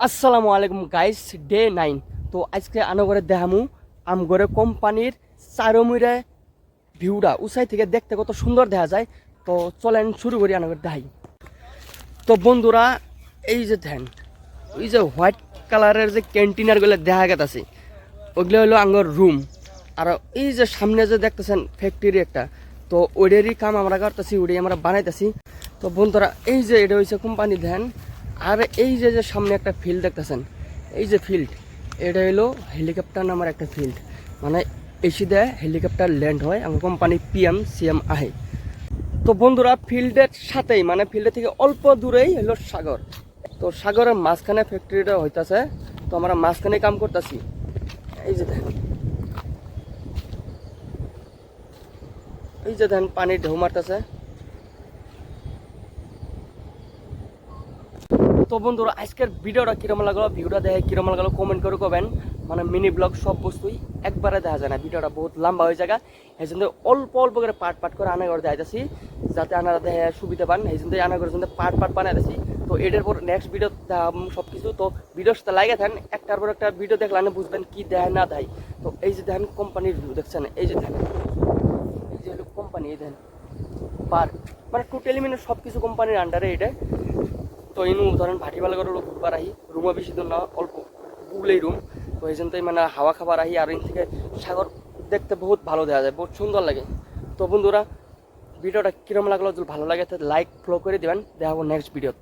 আসসালামু আলাইকুম guys, day 9। তো আজকে আনগরে দেখামু আমগরে কোম্পানির চারমুড়ে ভিউটা উঁচাই থেকে দেখতে কত সুন্দর দেখা যায়। তো চলেন শুরু করি আনগরে দেখাই। তো বন্ধুরা, এই যে ধ্যান, ওই যে হোয়াইট কালারের যে ক্যান্টিনারগুলো দেখা গেছে ওইগুলো হলো আঙ্গর রুম। আর এই যে সামনে যে দেখতেছেন ফ্যাক্টরি একটা, তো ওইটারই কাম আমরা করতেছি, ওইটাই আমরা বানাইতেছি। তো বন্ধুরা, এই যে এটা হচ্ছে কোম্পানি ধ্যান। আর এই যে যে সামনে একটা ফিল্ড দেখতেছেন, এই যে ফিল্ড, এটা হলো হেলিকপ্টার নামের একটা ফিল্ড। মানে এসি দেয় হেলিকপ্টার ল্যান্ড হয়, আমার কোম্পানি পিএম সিএম আহে। তো বন্ধুরা, ফিল্ডের সাথেই মানে ফিল্ডের থেকে অল্প দূরেই হলো সাগর। তো সাগরের মাঝখানে ফ্যাক্টরিটা হইতাছে, তো আমরা মাঝখানে কাম করতেছি। এই যে দেখেন, এই যে দেখেন পানির ঢেউ মারতেছে। তো বন্ধুরা, আজকের ভিডিওটা কিরম লাগলো, ভিডিওটা দেখে কিরম লাগলো কমেন্ট করে কবেন। মানে মিনি ব্লগ সব বস্তুই একবারে দেখা যায় না, ভিডিওটা বহুত লম্বা হয়ে যায়। এই জন্য অল্প অল্প করে পার্ট পার্ট করে আনা করে দেখাইতেছি, যাতে আনারা দেখে সুবিধা পান। এই জন্য আনা করে পার্ট পার্ট বানাইতেছি। তো এটার পর নেক্সট ভিডিও সব কিছু। তো ভিডিওর সাথে লাগে থাকেন, একটার পর একটা ভিডিও দেখলে বুঝবেন কি দেয় না দেয়। তো এই যে দেখেন কোম্পানির ভিউ দেখছেন, এই যে দেখেন, এই যে হলো কোম্পানি, এই দেখেন পার্ক, মানে টোটালি মানে সব কিছু কোম্পানির আন্ডারে এটা। তো ইনু ধরেন ভাটিবালা করে ঘুরবার আহি, রুমও বেশি দূর না, অল্প বুগলেই রুম। তো এই জন্যই মানে হাওয়া খাবার আহি, আর এখান থেকে সাগর দেখতে বহুত ভালো দেখা যায়, বহুত সুন্দর লাগে। তো বন্ধুরা, ভিডিওটা কিরম লাগলো, যদি ভালো লাগে তাহলে লাইক ফলো করে দেবেন। দেখা হবো নেক্সট ভিডিও।